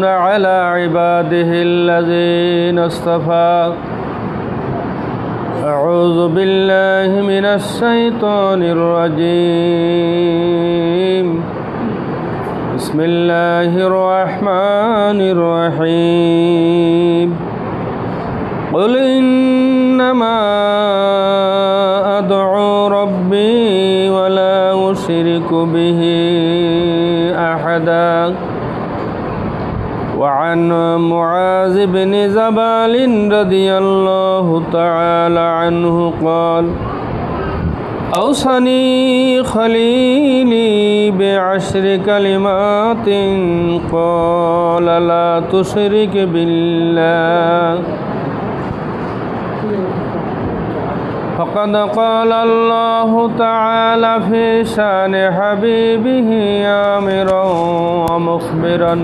على عباده الذين اصطفى أعوذ بالله من الشيطان الرجيم بسم الله الرحمن الرحيم قل إنما أدعو ربي ولا أشرك به أحدا وعن معاذ بن جبل رضي الله تعالى عنه قال أوصاني خليلي بعشر كلمات قال لا تشرك بالله فقد قال الله تعالى في شان حبيبه آمرا ومخبرا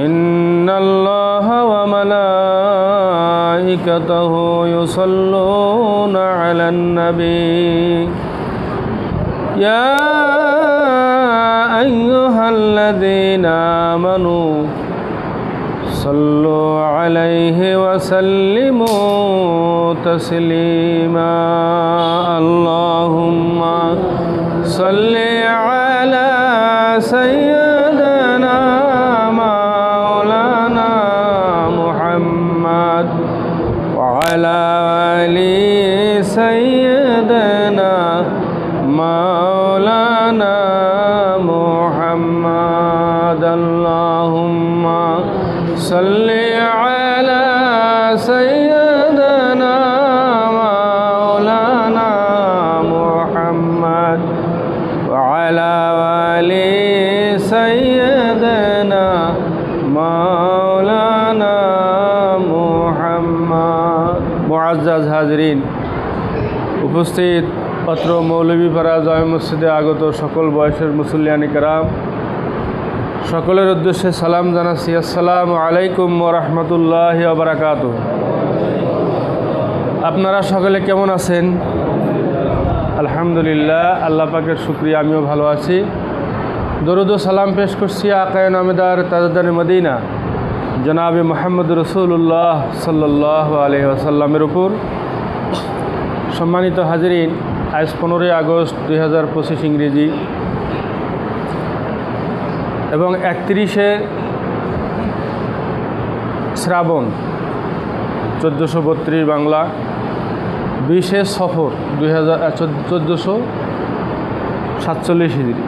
إن الله وملائكته يصلون على النبي يا أيها الذين آمنوا صلوا عليه وسلموا تسليما اللهم صل على سيدنا مولانا محمد وعلى آل سيدنا مولانا محمد اللهم صل على سيدنا مولانا محمد وعلى آل سيدنا مولانا محمد মুআজ্জাজ হাজরিন, উপস্থিত অত্র মৌলভীপাড়া জামে মসজিদে আগত সকল বয়সের মুসল্লিয়ানি কেরাম, সকলের উদ্দেশ্যে সালাম জানাচ্ছি। আসসালামু আলাইকুম ওয়া রাহমাতুল্লাহি ওয়া বারাকাতুহু। আপনারা সকলে কেমন আছেন? আলহামদুলিল্লাহ, আল্লাহ পাকের শুকরিয়া, আমিও ভালো আছি। দরুদ ও সালাম পেশ করছি আকায়ে নামেদার তাজদার মদিনা জনাবে মুহাম্মদ রাসূলুল্লাহ সাল্লাল্লাহু আলাইহি ওয়াসাল্লামের উপর। সম্মানিত হাজিরিন, আজ 15 আগস্ট 2025 ইংরেজি এবং 31 শ্রাবণ 1432 বাংলা, 20 সফর 1447 হিজরি,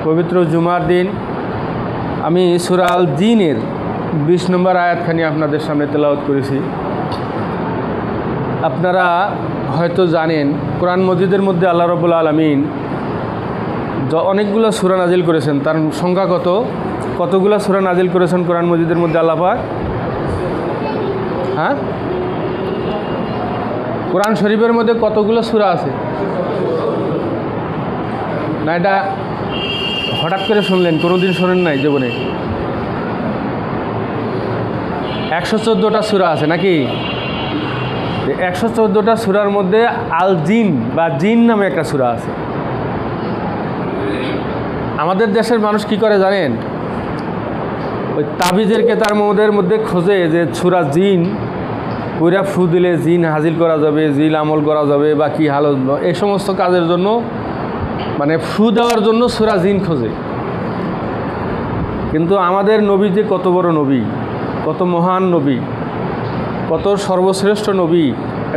পবিত্র জুমার দিন আমি সূরা আল জিনের 20 নম্বর আয়াতখানি আপনাদের সামনে তেলাওয়াত করেছি। আপনারা হয়তো জানেন, কোরআন মজিদের মধ্যে আল্লাহ রাব্বুল আলামিন অনেকগুলো সূরা নাজিল করেছেন। তার সংখ্যা কতগুলো সূরা নাজিল করেছেন কোরআন মজিদের মধ্যে আল্লাহ পাক? হ্যাঁ, কোরআন শরীফের মধ্যে কতগুলো সূরা আছে? না, এটা হঠাৎ করে শুনলেন, কোনোদিন শোনেন নাই জীবনে? 114টা সূরা আছে নাকি? 114টা সূরার মধ্যে আল জিন বা জিন নামে একটা সূরা আছে। আমাদের দেশের মানুষ কি করে জানেন? ওই তাবিজের কেতার মধ্যে খোঁজে যে সূরা জিন পুরা ফু দিলে জিন হাজির করা যাবে, জিন আমল করা যাবে বা কি হালত, এই সমস্ত কাজের জন্য, মানে ফু দেওয়ার জন্য সূরা জিন খোঁজে। কিন্তু আমাদের নবী যে কত বড় নবী, কত মহান নবী, কত সর্বশ্রেষ্ঠ নবী,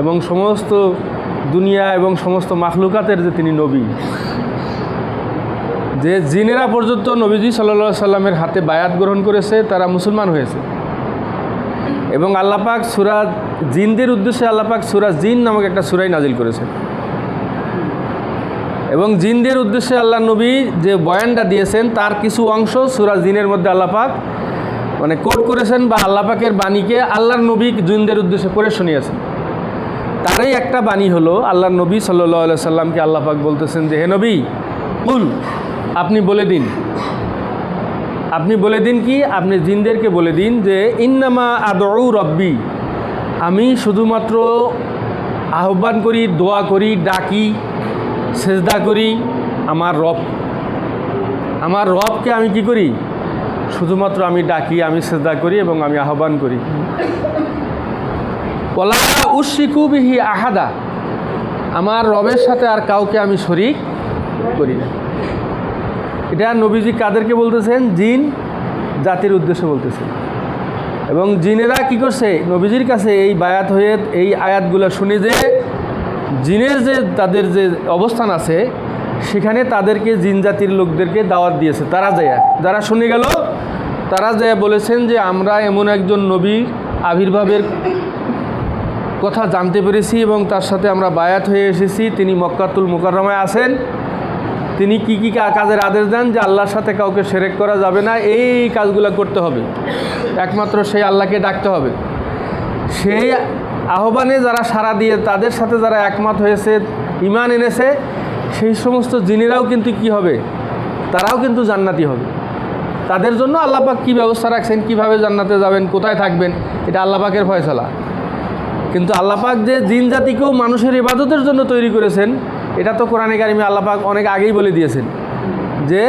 এবং সমস্ত দুনিয়া এবং সমস্ত মাখলুকাতের যে তিনি নবী, যে জিনেরা পর্যন্ত নবীজি সাল্লাল্লাহু আলাইহি সাল্লামের হাতে বায়াত গ্রহণ করেছে, তারা মুসলমান হয়েছে। এবং আল্লাহ পাক সূরা জিনদের উদ্দেশ্যে আল্লাহ পাক সূরা জিন নামক একটা সূরাই নাজিল করেছেন। এবং জিনদের উদ্দেশ্যে আল্লাহ নবী যে বয়ানটা দিয়েছেন তার কিছু অংশ সূরা জিনের মধ্যে আল্লাহ পাক মানে কোট করেছেন, বা আল্লাহ পাকের বাণীকে আল্লাহর নবী জিনদের উদ্দেশ্যে পড়ে শুনিয়েছেন। তারই একটা বাণী হলো আল্লাহর নবী সাল্লাল্লাহু আলাইহি সাল্লামকে আল্লাহ পাক বলতেছেন যে, হে নবী, কুল, আপনি বলে দিন, আপনি বলে দিন কি, আপনি জিনদেরকে বলে দিন যে ইন্নামা আদউ রব্বি, আমি শুধুমাত্র আহ্বান করি, দোয়া করি, ডাকি, সেজদা করি আমার রবকে আমি কি করি? শুধুমাত্র আমি ডাকি, আমি সিজদা করি এবং আমি আহ্বান করি। ওয়ালা উশরিকু বিহি আহাদা, আমার রবের সাথে আর কাউকে আমি শরীক করি না। এটা নবীজি কাদেরকে বলতেছেন? জিন জাতির উদ্দেশ্যে বলতেছেন। এবং জিনেরা কি করছে? নবীজির কাছে এই বায়াত হয়ে এই আয়াতগুলো শুনে যে জিনের যে তাদের যে অবস্থান আছে সেখানে তাদেরকে জিন জাতির লোকদেরকে দাওয়াত দিয়েছে। তারা যায়, যারা শুনে গেল তারা যায় বলেছেন যে আমরা এমন একজন নবীর আবির্ভাবের কথা জানতে পেরেছি এবং তার সাথে আমরা বায়াত হয়ে এসেছি। তিনি মক্কাতুল মুকাররমায় আছেন। তিনি কি কি কাজের আদেশ দেন? যে আল্লাহর সাথে কাউকে শিরক করা যাবে না, এই কাজগুলো করতে হবে, একমাত্র সেই আল্লাহকে ডাকতে হবে। সেই আহ্বানে যারা সাড়া দিয়ে তাদের সাথে যারা একমত হয়েছে, ঈমান এনেছে, সেই সমস্ত জিনেরাও কিন্তু কি হবে? তারাও কিন্তু জান্নাতি হবে। তাদের জন্য আল্লাহ পাক কী ব্যবস্থা রাখছেন, কীভাবে জান্নাতে যাবেন, কোথায় থাকবেন, এটা আল্লাহ পাকের ফয়সালা। কিন্তু আল্লাহ পাক যে জিন জাতিকেও মানুষের ইবাদতের জন্য তৈরি করেছেন, এটা তো কোরআনে কারিমে আল্লাহ পাক অনেক আগেই বলে দিয়েছেন যে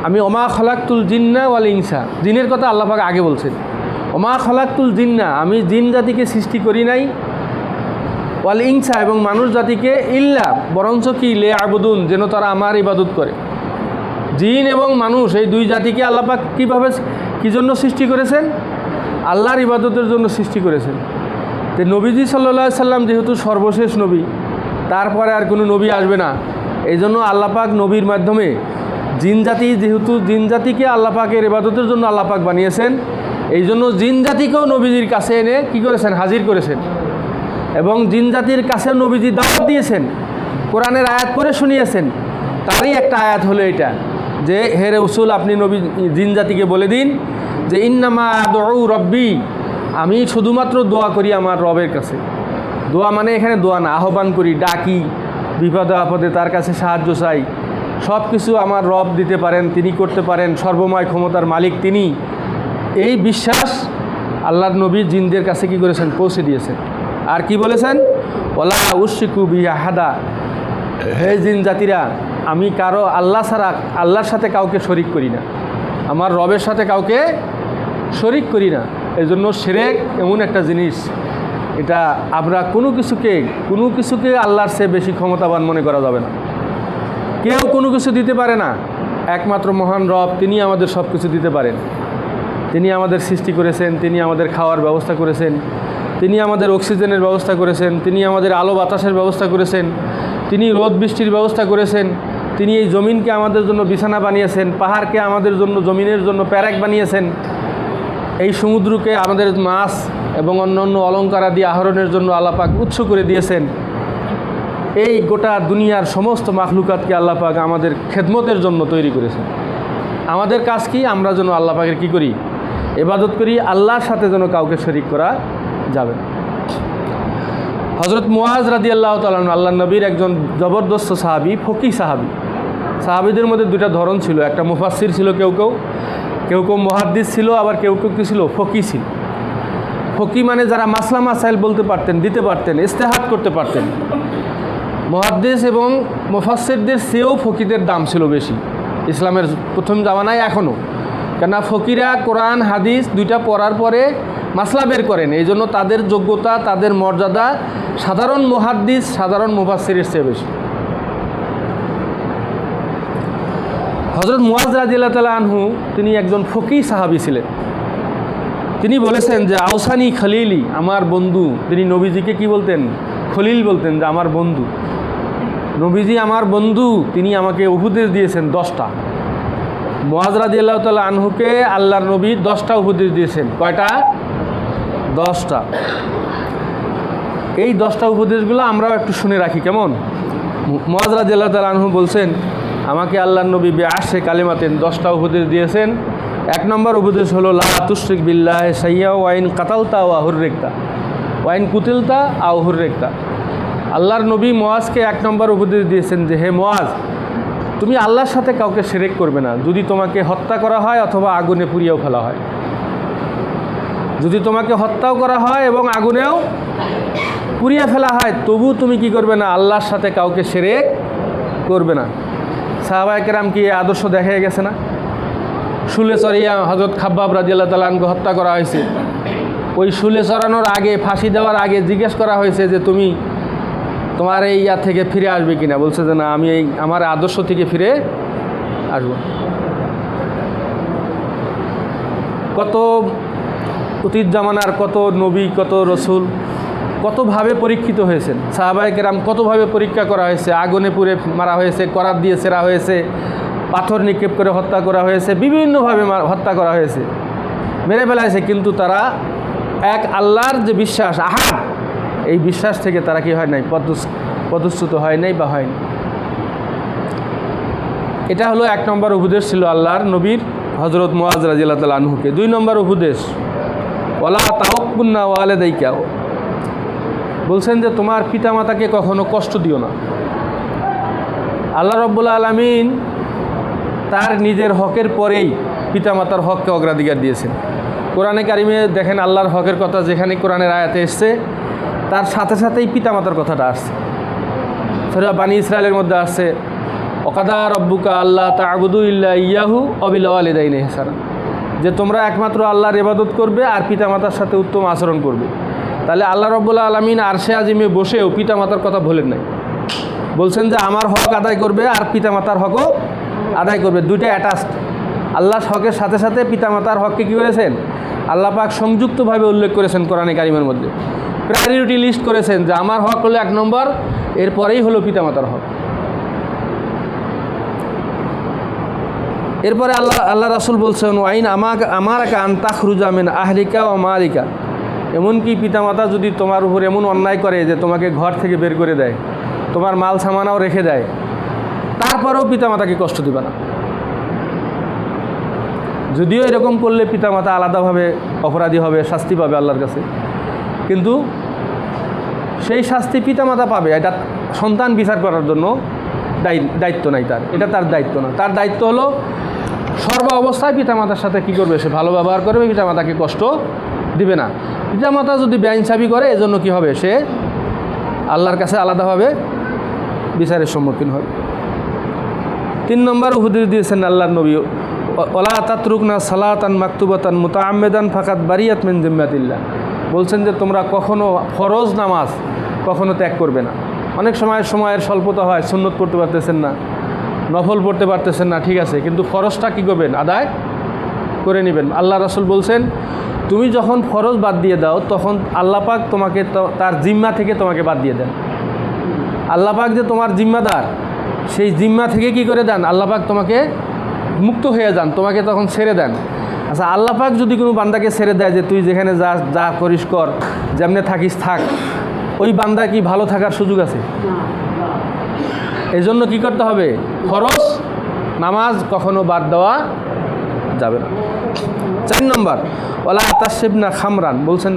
আমি ওমা খলাকতুল জিন্না ওয়াল ইনসা, জিনের কথা আল্লাহ পাক আগে বলছেন। ওমা খলাকতুল জিন্না, আমি জিন জাতিকে সৃষ্টি করি নাই, ওয়াল ইনসা, এবং মানুষ জাতিকে ইল্লা, বরঞ্চ কি লে আবুদুন, যেন তারা আমার ইবাদত করে। জিন এবং মানুষ এই দুই জাতিকে আল্লাহ পাক কীভাবে কী জন্য সৃষ্টি করেছেন? আল্লাহর ইবাদতের জন্য সৃষ্টি করেছেন। তো নবীজি সাল্লাল্লাহু আলাইহি সাল্লাম যেহেতু সর্বশেষ নবী, তারপরে আর কোনো নবী আসবে না, এই জন্য আল্লাহ পাক নবীর মাধ্যমে জিন জাতি, যেহেতু জিন জাতিকে আল্লাহ পাকের ইবাদতের জন্য আল্লাহ পাক বানিয়েছেন, এই জন্য জিন জাতিকেও নবীজির কাছে এনে কী করেছেন? হাজির করেছেন। এবং জিন জাতির কাছেও নবীজি দাওয়াত দিয়েছেন, কোরআনের আয়াত করে শুনিয়েছেন। তারই একটা আয়াত হলো এটা যে হে রাসূল, আপনি নবী জিন জাতিকে বলে দিন যে ইন্নামা আদউ রব্বি, আমি শুধুমাত্র দোয়া করি আমার রবের কাছে। দোয়া মানে এখানে দোয়া না, আহ্বান করি, ডাকি, বিপদে আপদে তার কাছে সাহায্য চাই। সব কিছু আমার রব দিতে পারেন, তিনি করতে পারেন, সর্বময় ক্ষমতার মালিক তিনি। এই বিশ্বাস আল্লাহর নবী জিনদের কাছে কি করেছেন? পৌঁছে দিয়েছেন। আর কি বলেছেন? ওয়ালা উশরিকু বিহি আহাদা, হে জিন জাতিরা, আমি কারো আল্লাহ ছাড়া আল্লাহর সাথে কাউকে শরিক করি না, আমার রবের সাথে কাউকে শরিক করি না। এই জন্য শিরক এমন একটা জিনিস, এটা আমরা কোনো কিছুকে আল্লাহর চেয়ে বেশি ক্ষমতাবান মনে করা যাবে না। কেউ কোনো কিছু দিতে পারে না, একমাত্র মহান রব, তিনি আমাদের সব কিছু দিতে পারেন। তিনি আমাদের সৃষ্টি করেছেন, তিনি আমাদের খাওয়ার ব্যবস্থা করেছেন, তিনি আমাদের অক্সিজেনের ব্যবস্থা করেছেন, তিনি আমাদের আলো বাতাসের ব্যবস্থা করেছেন, তিনি রোদ বৃষ্টির ব্যবস্থা করেছেন, তিনি এই জমিনকে আমাদের জন্য বিছানা বানিয়েছেন, পাহাড়কে আমাদের জন্য জমিনের জন্য প্যারেক বানিয়েছেন, এই সমুদ্রকে আমাদের মাছ এবং অন্যান্য অলঙ্কারাদি আহরণের জন্য আল্লাহ পাক উৎস করে দিয়েছেন। এই গোটা দুনিয়ার সমস্ত মাখলুকাতকে আল্লাহ পাক আমাদের খেদমতের জন্য তৈরি করেছেন। আমাদের কাজ কি? আমরা যেন আল্লাহ পাকের কী করি? ইবাদত করি, আল্লাহর সাথে যেন কাউকে শরীক করা যাবে না। হযরত মুআজ রাদিয়াল্লাহু তাআলা আল্লাহ নবীর একজন জবরদস্ত সাহাবী, ফকিহ সাহাবী। সাহাবীদের মধ্যে দুটা ধরন ছিল, একটা মুফাসসির ছিল, কেউ কেউ মুহাদ্দিস ছিল, আবার কেউ কী ছিল? ফকিহ ছিল। ফকিহ মানে যারা মাসলা মাসাইল বলতে পারতেন, দিতে পারতেন, ইজতিহাদ করতে পারতেন। মুহাদ্দিস এবং মুফাসসিরদের চেয়েও ফকিহদের দাম ছিল বেশি ইসলামের প্রথম জামানায়, এখনও। কেননা ফকিরা কোরআন হাদিস দুইটা পড়ার পরে মাসলা বের করেন, এই জন্য তাদের যোগ্যতা, তাদের মর্যাদা সাধারণ মুহাদ্দিস, সাধারণ মুফাসসিরের চেয়ে বেশি। হযরত মুআজ রাদিয়াল্লাহু তাআলা আনহু, তিনি একজন ফকিহ সাহাবী ছিলেন। তিনি বলেছেন যে আউসানি খলিলি, আমার বন্ধু। তিনি নবীজিকে কি বলতেন? খলিল বলতেন, যে আমার বন্ধু। নবীজি আমার বন্ধু, তিনি আমাকে উপদেশ দিয়েছেন 10টা। মুআজ রাদিয়াল্লাহু তাআলা আনহুকে আল্লাহর নবী 10টা উপদেশ দিয়েছেন। কয়টা? 10টা। এই 10টা উপদেশগুলো আমরাও একটু শুনে রাখি, কেমন? মুআজ রাদিয়াল্লাহু তাআলা আনহু বলছেন, আমাকে আল্লাহর নবী বিআশরি কালিমাতেন 10টা উপদেশ দিয়েছেন। 1 নম্বর উপদেশ হলো লা তুশরিক বিল্লাহি শাইয়্যা ওয়া ইন কাতালতা ওয়া হুররিকতা ওয়া ইন কুতিলতা আও হুররিকতা। আল্লাহর নবী মুআজকে 1 নম্বর উপদেশ দিয়েছেন যে হে মুআজ, তুমি আল্লাহর সাথে কাউকে শিরক করবে না, যদি তোমাকে হত্যা করা হয় অথবা আগুনে পুড়িয়েও ফেলা হয়। যদি তোমাকে হত্যাও করা হয় এবং আগুনেও পুড়িয়ে ফেলা হয়, তবু তুমি কি করবে না? আল্লাহর সাথে কাউকে শিরক করবে না। সাহাবায়ে কেরাম কি আদর্শ দেখা গেছে না? শুলে চড়িয়ে হযরত খাব্বাব রাদিয়াল্লাহু তাআলা আনহু হত্যা করা হয়েছে। ওই শুলে চড়ানোর আগে, ফাঁসি দেওয়ার আগে জিজ্ঞেস করা হয়েছে যে তুমি তোমার এই ইয়া থেকে ফিরে আসবে কিনা, বলছে যে না, আমি এই আমার আদর্শ থেকে ফিরে আসবো। কত অতীত জামানার কত নবী, কত রসুল কতভাবে পরীক্ষিত হয়েছেন, সাহাবায়ে কেরাম কতভাবে পরীক্ষা করা হয়েছে, আগুনে পুড়ে মারা হয়েছে, করাত দিয়ে ছেঁড়া হয়েছে, পাথর নিক্ষেপ করে হত্যা করা হয়েছে, বিভিন্নভাবে হত্যা করা হয়েছে, মেরে ফেলা হয়েছে, কিন্তু তারা এক আল্লাহর যে বিশ্বাস আহাদ, এই বিশ্বাস থেকে তারা কি হয় নাই, পদচ্যুত হয় নাই বা হয়নি। এটা হলো 1 নম্বর উপদেশ ছিল আল্লাহর নবীর হযরত মুআজ রাদিয়াল্লাহু তাআলা আনহুকে। 2 নম্বর উপদেশ, ওয়ালা তাওয়াক্কুন্না ওয়ালিদাইকা, বলছেন যে তোমার পিতামাতাকে কখনো কষ্ট দিও না। আল্লাহ রাব্বুল আলামিন তার নিজের হকের পরেই পিতামাতার হককে অগ্রাধিকার দিয়েছেন। কোরআনে কারিমে দেখেন আল্লাহর হকের কথা যেখানে কোরআনের আয়াতে এসছে, তার সাথে সাথেই পিতামাতার কথাটা আসছে। সূরা বানী ইসরাইলের মধ্যে আসছে, ওয়াকাদা রাব্বুকা আল্লা তা'বুদু ইল্লা ইয়াহু ওয়া বিল ওয়ালিদাইনি ইহসানা, যে তোমরা একমাত্র আল্লাহর ইবাদত করবে আর পিতামাতার সাথে উত্তম আচরণ করবে। তাহলে আল্লাহ রাব্বুল আলামিন আরশে আজিমে বসেও পিতামাতার কথা বলেন নাই, বলছেন যে আমার হক আদায় করবে আর পিতামাতার হকও আদায় করবে, দুইটা অ্যাটাচড। আল্লাহর হকের সাথে সাথে পিতামাতার হককে কী করেছেন, আল্লাহ পাক সংযুক্তভাবে উল্লেখ করেছেন কোরআনে কারিমের মধ্যে, প্রায়োরিটি লিস্ট করেছেন যে আমার হক হলো 1 নম্বর, এরপরেই হলো পিতামাতার হক। এরপরে আল্লাহ রাসূল বলছেন, ওয়াইন আমারাকা আন তাখরুজা মিন আহলিকা ওয়া মালিকা, এমনকি পিতামাতা যদি তোমার উপর এমন অন্যায় করে যে তোমাকে ঘর থেকে বের করে দেয়, তোমার মাল সামানাও রেখে দেয়, তারপরেও পিতামাতাকে কষ্ট দিবে না। যদিও এরকম করলে পিতামাতা আলাদাভাবে অপরাধী হবে, শাস্তি পাবে আল্লাহর কাছে, কিন্তু সেই শাস্তি পিতামাতা পাবে, এটা সন্তান বিচার করার জন্য দায়িত্ব নাই তার, এটা তার দায়িত্ব না। তার দায়িত্ব হলো সর্ব অবস্থায় পিতামাতার সাথে কী করবে, সে ভালো ব্যবহার করবে, পিতামাতাকে কষ্ট দিবে না। পিতামাতা যদি বেআইনসাফি করে, এজন্য কী হবে, সে আল্লাহর কাছে আলাদাভাবে বিচারের সম্মুখীন হবে। 3 নম্বর উপদেশ দিয়েছেন আল্লাহর নবী, ওয়ালা তাতরুকনা সালাতান মাকতুবাতান মুতাআম্মিদান ফাকাত বারিয়াত মিন জিম্মাতিল্লাহ, বলছেন যে তোমরা কখনো ফরজ নামাজ কখনো ত্যাগ করবে না। অনেক সময়ের স্বল্পতা হয়, সুন্নত পড়তে পারতেছেন না, নফল পড়তে পারতেছেন না, ঠিক আছে, কিন্তু ফরজটা কী করবেন, আদায় করে নেবেন। আল্লাহ রাসূল বলছেন তুমি যখন ফরজ বাদ দিয়ে দাও, তখন আল্লাহ পাক তোমাকে তার জিম্মা থেকে তোমাকে বাদ দিয়ে দেন। আল্লাহ পাক যে তোমার জিম্মাদার, সেই জিম্মা থেকে কি করে দেন, আল্লাহ পাক তোমাকে মুক্ত হয়ে যান, তোমাকে তখন ছেড়ে দেন। আচ্ছা, আল্লাহ পাক যদি কোনো বান্দাকে ছেড়ে দেয় যে তুই যেখানে যা করিস কর, যেমনে থাকিস থাক, ওই বান্দা কি ভালো থাকার সুযোগ আছে? এই জন্য কী করতে হবে, ফরজ নামাজ কখনো বাদ দেওয়া যাবে না। 4 নম্বর, ওয়ালা তাশরিবনা খামরান, বলছেন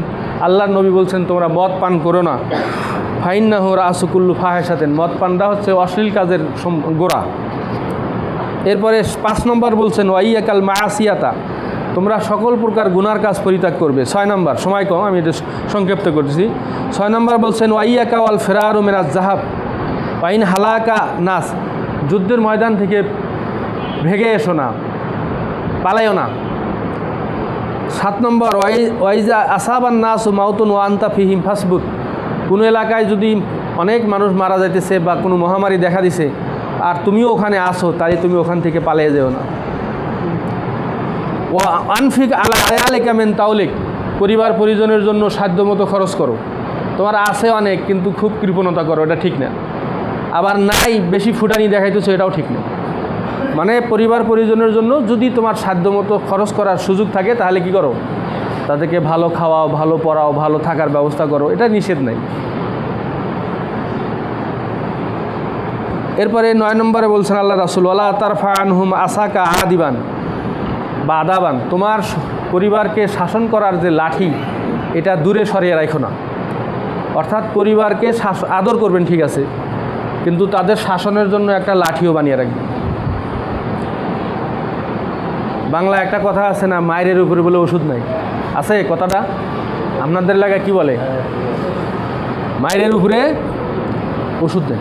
আল্লাহর নবী বলছেন তোমরা মদ পান করো না। ফাইন্নাহু রাসু কুল্লু ফাহিশাতিন, মদ পানটা হচ্ছে অশ্লীল কাজের গোড়া। এরপরে 5 নম্বর বলছেন ওয়াইয়াকাল মাআসিয়াতা, তোমরা সকল প্রকার গুনার কাজ পরিত্যাগ করবে। 6 নম্বর, সময় কম, আমি এটা সংক্ষিপ্ত করতেছি। 6 নম্বর বলছেন ওয়াইয়াকা ওয়াল ফিরারু মিনাজ জাহাব ওয়াইন হালাকা নাস, যুদ্ধের ময়দান থেকে ভেগে এসো না, পালাইও না। 7 নম্বর ওয়াইজা আসাবান নাসু মাউতুন ওয়া আনতা ফিহিম ফাসবুত, কোনো এলাকায় যদি অনেক মানুষ মারা যাইতেছে বা কোনো মহামারী দেখা দিছে আর তুমিও ওখানে আসো, তাই তুমি ওখান থেকে পালিয়ে যেও না। ও আনফিক আলা আয়ালিকা মিন তাওলিক, পরিবার পরিজনের জন্য সাধ্যমতো খরচ করো। তোমার আছে অনেক কিন্তু খুব কৃপণতা করো, এটা ঠিক না। আবার নাই বেশি ফুটানি দেখাইতেছো, এটাও ঠিক না। মানে পরিবার পরিজনের জন্য যদি তোমার সাধ্যমতো খরচ করার সুযোগ থাকে, তাহলে কি করো, তাদেরকে ভালো খাওয়াও, ভালো পড়াও, ভালো থাকার ব্যবস্থা করো, এটা নিষেধ নাই। এরপরে 9 নম্বরে বলছেন আল্লাহ রাসূল, ওয়ালা তারফা আনহুম আসাকা আদিবান বা আদাবান, তোমার পরিবারকে শাসন করার যে লাঠি, এটা দূরে সরিয়ে রাখো না। অর্থাৎ পরিবারকে আদর করবেন ঠিক আছে, কিন্তু তাদের শাসনের জন্য একটা লাঠিও বানিয়ে রাখবেন। বাংলা একটা কথা আছে না, মায়ের উপরে বলে ওষুধ নাই, আছে কথাটা? আপনাদের এলাকায় কি বলে? মায়ের উপরে ওষুধ নেই।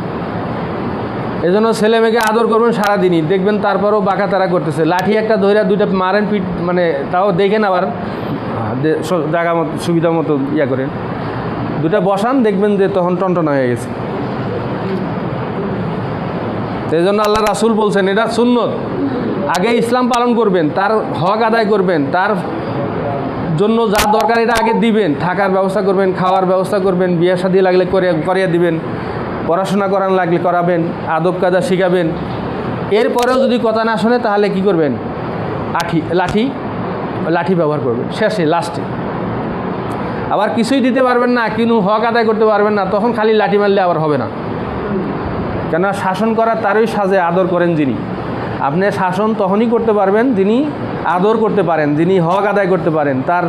এই জন্য ছেলে মেয়েকে আদর করবেন সারাদিনই, দেখবেন তারপরেও বাঁকা তারা করতেছে, লাঠি একটা ধরে দুইটা মারেন পিঠ, মানে তাও দেখেন আবার জায়গা মতো সুবিধা মতো ইয়া করেন, দুটা বসান, দেখবেন যে তখন টনটনা হয়ে গেছে। সেই জন্য আল্লাহ রাসূল বলছেন এটা সুন্নত, আগে ইসলাম পালন করবেন, তার হক আদায় করবেন, তার জন্য যা দরকার এটা আগে দিবেন, থাকার ব্যবস্থা করবেন, খাওয়ার ব্যবস্থা করবেন, বিয়ে শাদী লাগলে করিয়ে দিবেন, পড়াশোনা করান লাগলে করাবেন, আদব কায়দা শিখাবেন। এরপরেও যদি কথা না শোনে তাহলে কি করবেন? লাঠি ব্যবহার করবেন শেষে, লাস্টে। আবার কিছুই দিতে পারবেন না, কিন্তু হক আদায় করতে পারবেন না, তখন খালি লাঠি মারলে আবার হবে না। কেন শাসন করার তারই সাজে আদর করেন যিনি। আপনি শাসন তখনই করতে পারবেন যিনি আদর করতে পারেন, যিনি হক আদায় করতে পারেন, তার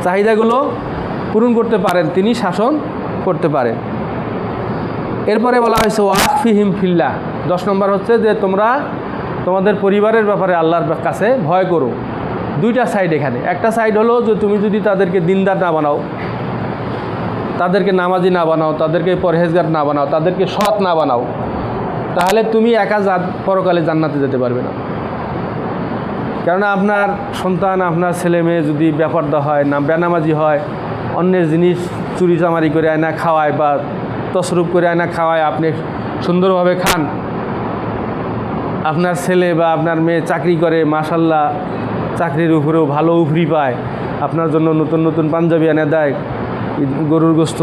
চাহিদাগুলো পূরণ করতে পারেন, তিনি শাসন করতে পারেন। এরপরে বলা হয়েছে ওয়াকফিহিম ফিল্লাহ। 10 নম্বর হচ্ছে যে তোমরা তোমাদের পরিবারের ব্যাপারে আল্লাহর কাছে ভয় করো। দুইটা সাইড এখানে। একটা সাইড হলো যে তুমি যদি তাদেরকে দিনদার না বানাও, তাদেরকে নামাজি না বানাও, তাদেরকে পরহেজগার না বানাও, তাদেরকে সৎ না বানাও, তাহলে তুমি একা পরকালে জান্নাতে যেতে পারবে না। কেননা আপনার সন্তান, আপনার ছেলে মেয়ে যদি ব্যাপারটা হয় না, বেনামাজি হয়, অন্যের জিনিস চুরি চামারি করে আয়না খাওয়ায় বা তসরুপ করে আয়না খাওয়ায়, আপনি সুন্দরভাবে খান, আপনার ছেলে বা আপনার মেয়ে চাকরি করে, মাশাল্লাহ চাকরির উপরেও ভালো উফরি পায়, আপনার জন্য নতুন নতুন পাঞ্জাবি এনে দেয়, গরুর গোস্ত,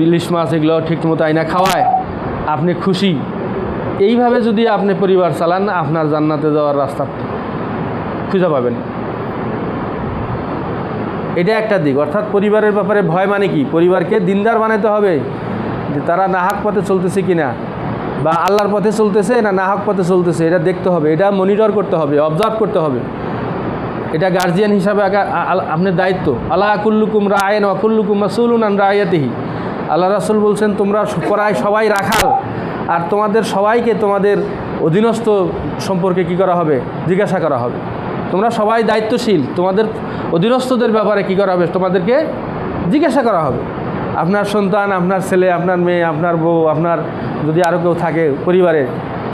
ইলিশ মাছ এগুলো ঠিকমতো আয়না খাওয়ায়, আপনি খুশি। এইভাবে যদি আপনি পরিবার চালান, আপনার জান্নাতে যাওয়ার রাস্তা খুঁজে পাবেন। এটা একটা দিক। অর্থাৎ পরিবারের ব্যাপারে ভয় মানে কি? পরিবারকে দিনদার বানাতে হবে, যে তারা নাহক পথে চলতেছে কিনা, বা আল্লাহর পথে চলতেছে না নাহক পথে চলতেছে, এটা দেখতে হবে, এটা মনিটর করতে হবে, অবজার্ভ করতে হবে। এটা গার্জিয়ান হিসাবে আপনার দায়িত্ব। আল্লাহ কুল্লুকুম রায়েন ওয়া কুল্লুকুম মাসউলুন আন রাইয়াতিহি। আল্লাহ রাসূল বলছেন তোমরা প্রায় সবাই রাখাল, আর তোমাদের সবাইকে তোমাদের অধীনস্থ সম্পর্কে কি করা হবে? জিজ্ঞাসা করা হবে। তোমরা সবাই দায়িত্বশীল, তোমাদের অধীনস্থদের ব্যাপারে কি করা হবে? তোমাদেরকে জিজ্ঞাসা করা হবে। আপনার সন্তান, আপনার ছেলে, আপনার মেয়ে, আপনার বউ, আপনার যদি আরও কেউ থাকে পরিবারে,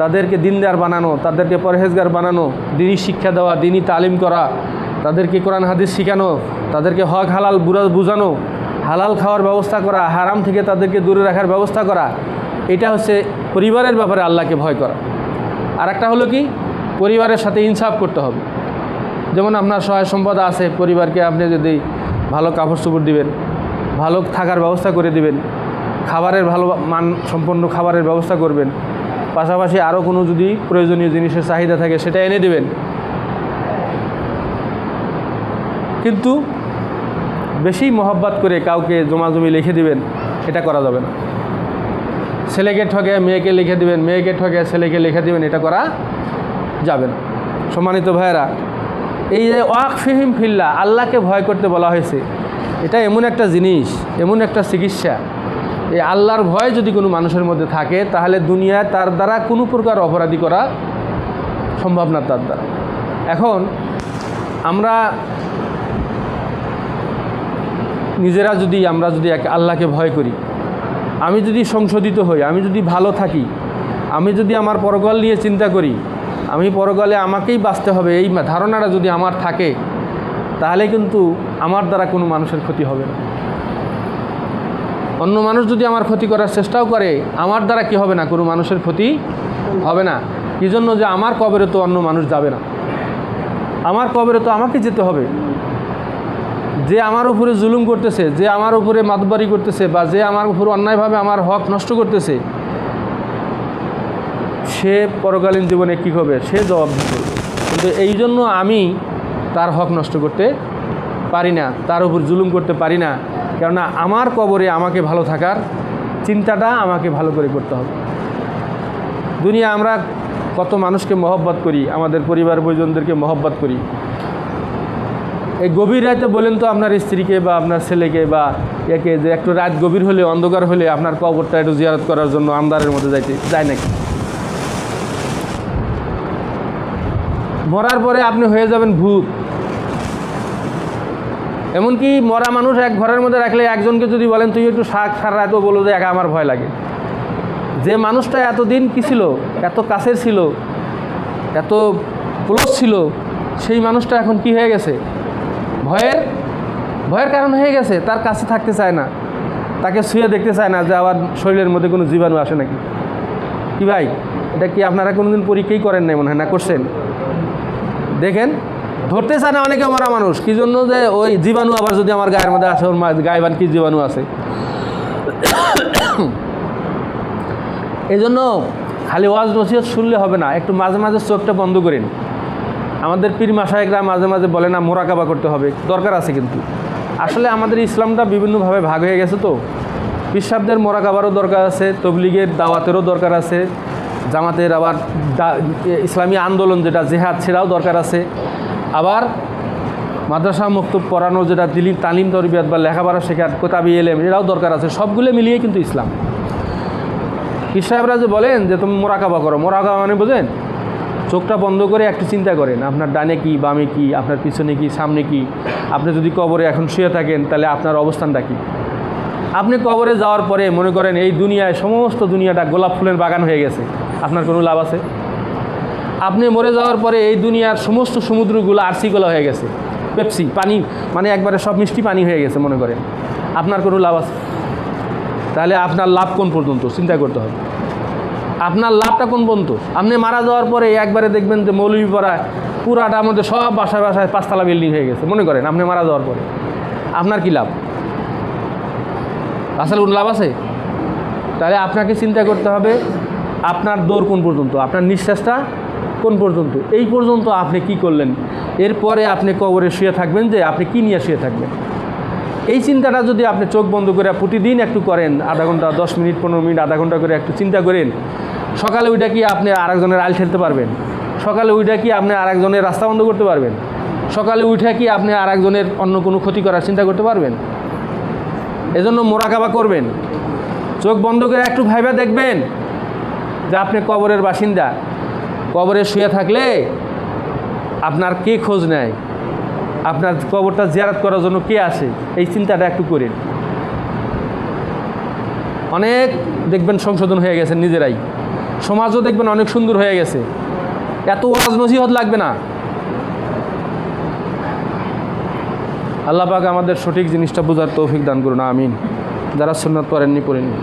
তাদেরকে দিনদার বানানো, তাদেরকে পরহেজগার বানানো, দিনী শিক্ষা দেওয়া, দিনী তালিম করা, তাদেরকে কোরআন হাদিস শেখানো, তাদেরকে হক হালাল বুঝানো, হালাল খাওয়ার ব্যবস্থা করা, হারাম থেকে তাদেরকে দূরে রাখার ব্যবস্থা করা, এটা হচ্ছে পরিবারের ব্যাপারে আল্লাহকে ভয় করা। আর একটা হলো কি? পরিবারের সাথে ইনসাফ করতে হবে। যেমন আপনার সহায় সম্পদ আছে, পরিবারকে আপনি যদি ভালো কাপড় চোপড় দিবেন, ভালো থাকার ব্যবস্থা করে দিবেন, খাবারের ভালো মান সম্পন্ন খাবারের ব্যবস্থা করবেন, পাশাপাশি আরও কোনো যদি প্রয়োজনীয় জিনিসের চাহিদা থাকে সেটা এনে দেবেন। কিন্তু বেশি মহব্বত করে কাউকে জমাজমি লিখে দিবেন, এটা করা যাবে না। ছেলেকে ঠকে মেয়েকে লিখে দিবেন, মেয়েকে ঠকে ছেলেকে লিখে দিবেন, এটা করা যাবে না। সম্মানিত ভাইয়েরা, এই যে ওয়াকফিহিম ফিল্লাহ, আল্লাহকে ভয় করতে বলা হয়েছে, এটা এমন একটা জিনিস, এমন একটা চিকিৎসা। এই আল্লাহর ভয় যদি কোনো মানুষের মধ্যে থাকে, তাহলে দুনিয়ায় তার দ্বারা কোনো প্রকার অপরাধী করা সম্ভব না তার দ্বারা। এখন আমরা নিজেরা যদি আল্লাহকে ভয় করি, আমি যদি সংশোধিত হই, আমি যদি ভালো থাকি, আমি যদি আমার পরকাল নিয়ে চিন্তা করি, আমি পরকালে আমাকেই বাঁচতে হবে, এই ধারণাটা যদি আমার থাকে, তাহলে কিন্তু আমার দ্বারা কোনো মানুষের ক্ষতি হবে না। অন্য মানুষ যদি আমার ক্ষতি করার চেষ্টাও করে, আমার দ্বারা কি হবে না? কোনো মানুষের ক্ষতি হবে না। কি জন্য? যে আমার কবরে তো অন্য মানুষ যাবে না, আমার কবরে তো আমাকে যেতে হবে। যে আমার উপরে জুলুম করতেছে, যে আমার উপরে মাতবারি করতেছে, বা যে আমার উপর অন্যায়ভাবে আমার হক নষ্ট করতেছে, সে পরকালীন জীবনে কী হবে? সে জবাব দিতে হবে। কিন্তু এই জন্য আমি তার হক নষ্ট করতে পারি না, তার উপর জুলুম করতে পারি না। কেননা আমার কবরে আমাকে ভালো থাকার চিন্তাটা আমাকে ভালো করে করতে হবে। দুনিয়া আমরা কত মানুষকে মহব্বত করি, আমাদের পরিবার পরিজনদেরকে মহব্বত করি। এই গভীর রাতে বলেন তো আপনার স্ত্রীকে বা আপনার ছেলেকে বা একে, যে একটু রাত গভীর হলে, অন্ধকার হলে আপনার কবরটা একটু জিয়ারত করার জন্য আন্ধারের মধ্যে যায় নাকি? মরার পরে আপনি হয়ে যাবেন ভূত। এমনকি মরা মানুষ এক ঘরের মধ্যে রাখলে, একজনকে যদি বলেন তুই একটু শাক সার রাতও, বলো যে একা আমার ভয় লাগে, যে মানুষটা এতদিন কী ছিল, এত কাছের ছিল, এত ক্লোজ ছিল, সেই মানুষটা এখন কি হয়ে গেছে, ভয়ের কারণ হয়ে গেছে। তার কাছে থাকতে চায় না, তাকে শুয়ে দেখতে চায় না যে আবার শরীরের মধ্যে কোনো জীবাণু আসে নাকি। কি ভাই, এটা কি আপনারা কোনোদিন পরীক্ষাই করেন নাই মনে হয়, না করছেন? দেখেন, ধরতে চায় না অনেকে মরা মানুষ, কী জন্য, যে ওই জীবাণু আবার যদি আমার গায়ের মধ্যে আসে, ওর গায়ে কি জীবাণু আছে। এই জন্য খালি ওয়াজ নসিহত শুনলে হবে না, একটু মাঝে মাঝে চোখটা বন্ধ করেন। আমাদের পীর মাশায়েখরা মাঝে মাঝে বলে না মোরাকাবা করতে হবে, দরকার আছে। কিন্তু আসলে আমাদের ইসলামটা বিভিন্নভাবে ভাগ হয়ে গেছে, তো পীর সাহেবদের মোরাকাবারও দরকার আছে, তবলিগের দাওয়াতেরও দরকার আছে, জামাতের আবার ইসলামী আন্দোলন যেটা জেহাদ সেটাও দরকার আছে, আবার মাদ্রাসা মক্তব পড়ানো যেটা তালিম তরবিয়াত বা লেখাপড়া শেখার কোতাবি এলেম এটাও দরকার আছে। সবগুলো মিলিয়ে কিন্তু ইসলাম। পীর সাহেবরা যে বলেন যে তুমি মোরাকাবা করো, মোরাকাবা মানে বোঝেন, চোখটা বন্ধ করে একটু চিন্তা করেন আপনার ডানে কি, বামে কি, আপনার পিছনে কি, সামনে কি। আপনি যদি কবরে এখন শুয়ে থাকেন তাহলে আপনার অবস্থানটা কী। আপনি কবরে যাওয়ার পরে মনে করেন এই দুনিয়ায় সমস্ত দুনিয়াটা গোলাপ ফুলের বাগান হয়ে গেছে, আপনার কোনো লাভ আছে? আপনি মরে যাওয়ার পরে এই দুনিয়ার সমস্ত সমুদ্রগুলো আরসিগুলো হয়ে গেছে, পেপসি পানি, মানে একবারে সব মিষ্টি পানি হয়ে গেছে, মনে করেন আপনার কোনো লাভ আছে? তাহলে আপনার লাভ কোন পর্যন্ত চিন্তা করতে হবে। আপনার লাভটা কোন পর্যন্ত? আপনি মারা যাওয়ার পরে একবারে দেখবেন যে মৌলভীপাড়ায় পুরাটার মধ্যে সব বাসায় বাসায় 5 তলা বিল্ডিং হয়ে গেছে, মনে করেন আপনি মারা যাওয়ার পরে আপনার কি লাভ? আসলে কোন লাভ আছে? তাহলে আপনাকে চিন্তা করতে হবে আপনার দৌড় কোন পর্যন্ত, আপনার নিঃশ্বাসটা কোন পর্যন্ত, এই পর্যন্ত আপনি কি করলেন। এরপরে আপনি কবরে শুয়ে থাকবেন যে আপনি কি নিয়ে শুয়ে থাকবেন। এই চিন্তাটা যদি আপনি চোখ বন্ধ করে প্রতিদিন একটু করেন, আধা ঘন্টা, 10 মিনিট, 15 মিনিট, আধা ঘন্টা করে একটু চিন্তা করেন, সকালে ওইটা কি আপনি আরেকজনের আইল ঠেলতে পারবেন? সকালে ওইটা কি আপনি আরেকজনের রাস্তা বন্ধ করতে পারবেন? সকালে উঠে কি আপনি আরেকজনের অন্য কোনো ক্ষতি করার চিন্তা করতে পারবেন? এজন্য মোরাকাবা করবেন, চোখ বন্ধ করে একটু ভাইবা দেখবেন যে আপনি কবরের বাসিন্দা। কবরে শুয়ে থাকলে আপনার কে খোঁজ নেয়, আপনার কবরটা জিয়ারত করার জন্য কে আসে, এই চিন্তাটা একটু করেন। অনেক দেখবেন সংশোধন হয়ে গেছে নিজেরাই, সমাজও দেখবেন অনেক সুন্দর হয়ে গেছে, এত ওয়াজ নসিহত লাগবে না। আল্লাহ পাক আমাদের সঠিক জিনিসটা বোঝার তৌফিক দান করুন, আমিন। যারা সুন্নাত পড়েননি পড়েনি।